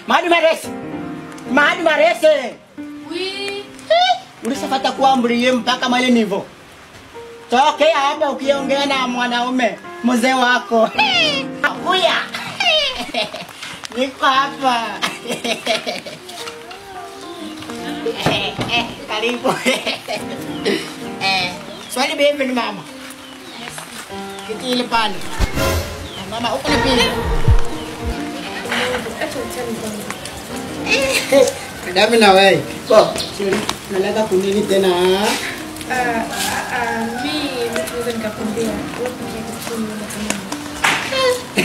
Mahali marese. Mahali marese. Oui. Ulisafata kuambulie mpaka mali nivo. Toke hapa ukiongea na mwanaume mzee wako. Akuya. Niko hapa. Karibu. Swali baby ni mama. Kiti ile pale. Mama uko na pili. Kadami na wewe. Ko, naleta kunini tena? Mimi naweza nikakwambia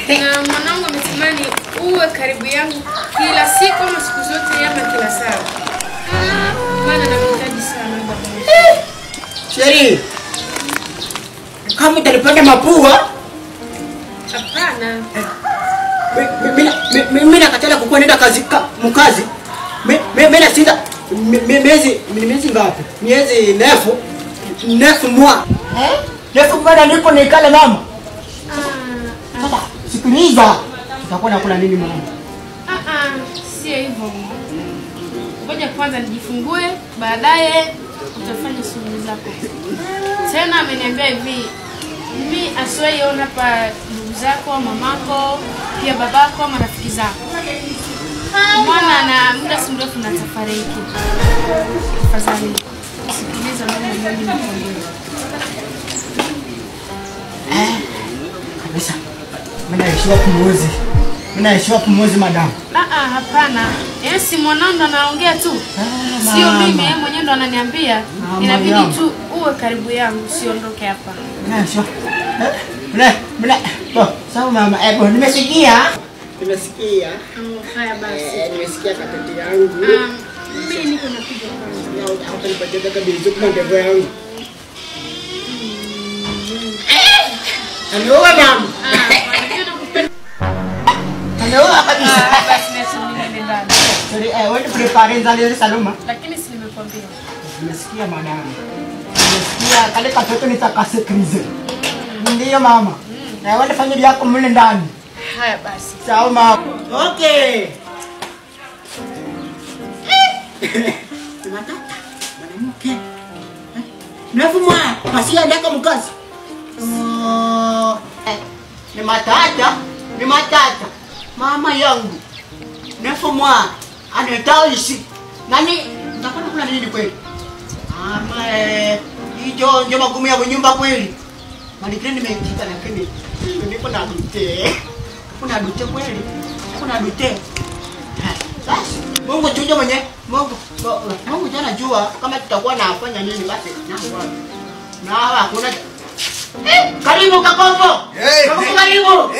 na mwanangu ametamani uwe karibu yangu kila siku ama siku zote ama kila saa. Maana namhitaji sana baba. Sheri. Kama utanipanda mapua? Hapana. Mimi nakatala kukuwa nenda kazi mkazi. Mimi nasinda miezi ngapi? Miezi nefu mwa. Nefu mwa niko nikala mama. Sasa sikiliza. Utakuwa nakula nini mama? Sio hivyo. Ngoja kwanza nijifungue, baadaye utafanya shughuli zako. Tena ameniambia hivi, mimi asiwaiona pa ndugu zako, mamako, pia babako, marafiki zako. Mwana na muda si mrefu na safari hiki. Tafadhali sikiliza mimi nikwambie. Kabisa. Mimi naishiwa kumuozi madam. Hapana. Si mwanangu ndo anaongea tu. Sio mimi, yeye mwenyewe ndo ananiambia inabidi tu uwe karibu yangu, usiondoke hapa. Naishiwa. Sawa mama, nimesikia. Haya basi. Nimesikia katati yangu. Mimi niko napiga kwanza. Hapa nipatie kabisa kwa ndevu yangu. Anaoa mama. Anaoa kabisa. Basi ndio ndani. Sorry, wewe prepare nzali saluma. Lakini si nimekwambia. Nimesikia madam. Nimesikia kale katoto nitakase krize. Ndio mama. Na wewe fanya yako mle ndani. Haya basi. Sawa mama. Okay. Matata. Mwanamke. Nafumwa. Pasia ndaka mkazi. Ni matata. Mama yangu. Nafumwa. Anataishi. Nani? Ndakona kuna nini kweli? Mama hiyo ndio magumu ya nyumba kweli. Malikini nimekita lakini niko na dute. Kuna dute kweli? Kuna dute. Sasa Mungu chunja mwenye. Mungu jana jua kama tutakuwa nafanya nini basi. Na hakuna. Karibu Kakopo. Karibu.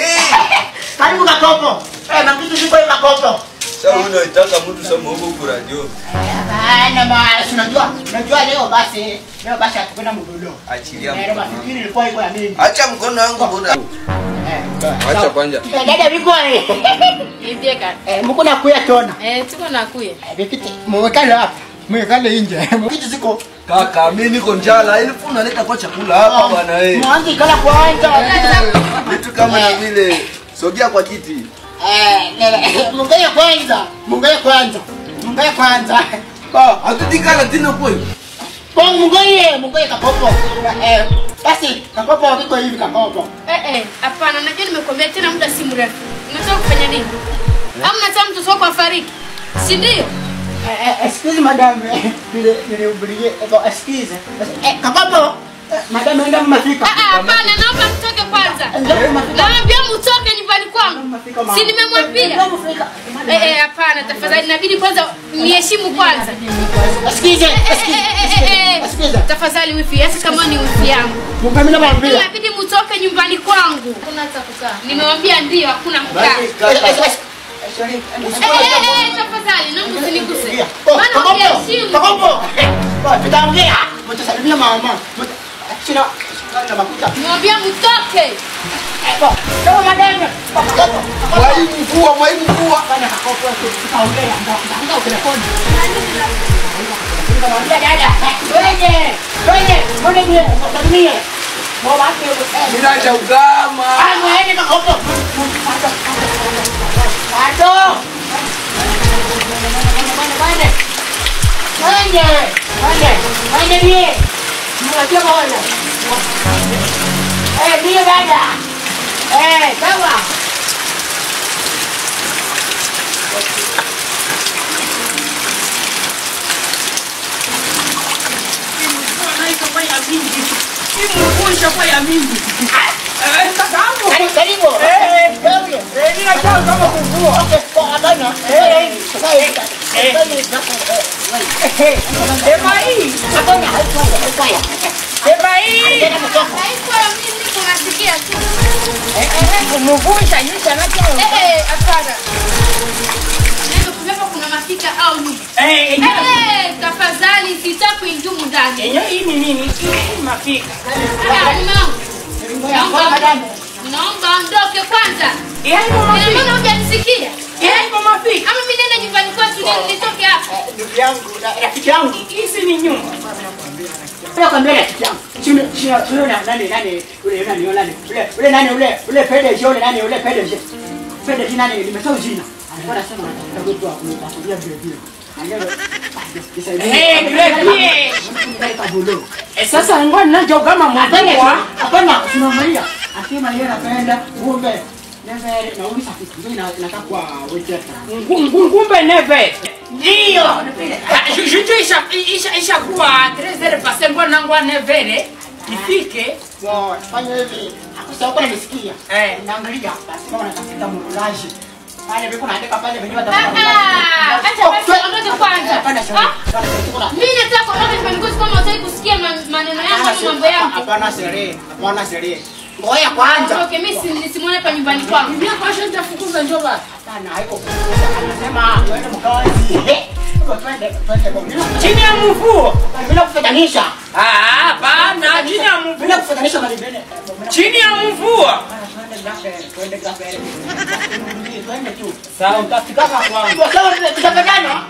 Karibu Kakopo. Makitu ziko hiyo Kakopo. Sasa unaitaka mtu sema huko kwa radio. Hapana basi unajua leo basi atakwenda mdodo. Achilia mkono. Ndio mafikiri ilikuwa iko ya nini? Acha mkono wangu bwana. Acha kwanza. Dada biko Ibieka. mko na kuya tona. Tuko na kuya. Bikiti mwekale hapa. Mwekale nje. Bikiti ziko Kaka mimi niko njala ili unaleta kwa chakula hapa bwana wewe. Mwanzi kala kwanza. Vitu kama na vile sogea kwa kiti. Mungaye kwanza. Hatutikana tena kweli. Mungaye Kakopo. Basi Kakopo kiko hivi Kakopo. Hapana, najua nimekwambia tena muda si mrefu. Unataka kufanya nini? Au unataka mtoto wako afariki? Si ndio? Excuse madam. Niliubirie. Excuse. Kakopo. Madam enda mmafika. Hapana, naomba mtoke kwanza. Naambia mtoke nyumbani kwangu. Si nimemwambia. Hapana, tafadhali inabidi kwanza niheshimu kwanza. Excuse. Tafadhali wifi, hata kama ni wifi yangu. Mimi namwambia. Inabidi mtoke nyumbani kwangu. Hakuna hata kukaa. Nimemwambia ndio, hakuna kukaa. Tafadhali, naomba usiniguse. Maana uniheshimu. Kakopo. Tutaongea. Mtasalimia mama. Sina makuta. Mwambia mtoke. Kama madam. Mwaimu mvua. Bana Kakopo tutaongea ndio telefoni. Mwambia dada. Twende. Msalimie. Bila cha ugama. Mwende Kakopo. Ato. Tafadhali sitaki injumu ndani. Hii ni nini? Hii mafika. Naomba ondoke kwanza. Mbona hujanisikia? mafika? Ama mimi nenda nyumbani kwetu nitoke hapa. Ndugu yangu, rafiki yangu. Hizi ni nyumba. Sio kwambia rafiki yangu. Sio nani ule pede jione nani ule pede. Pede jina nani nimesahau jina. Alikuwa anasema anataka kwetu akulia vile vile. Sasa ngoja nanje kama mwanangu. Hapana, usimamalia. Akima yeye anapenda ngumbe. Neve na ulisa kitu ndio inatakwa weteta. Ngumbe neve. Ndio. Juju isha kuwa 13 pase mbona ngwa nevere. Ifike. Yo, fanya hivi. Hakusawa kwa nimesikia. Naangalia basi kama natafuta mulaji. Pale biko naandika pale venye watafuta. Acha basi ondoke kwanza. Mimi nataka kuondoka nyumbani kwetu kama hutaki kusikia maneno yangu na mambo yangu. Hapana sherehe. Ngoja kwanza. Okay, mimi nisimuone hapa nyumbani kwangu. Mimi kwa shida nitafukuza njoba. Hapana, haiko kufukuza. Anasema wewe mkazi. Chini ya mvua. Bila kufatanisha. Hapana, chini ya mvua. Bila kufatanisha malibene. Chini ya mvua. Twende tu. Sawa, utafika kwangu. Tutapatana.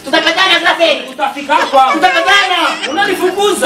Tutapatana Graferi. Utafika kwangu. Tutapatana. Unanifukuza.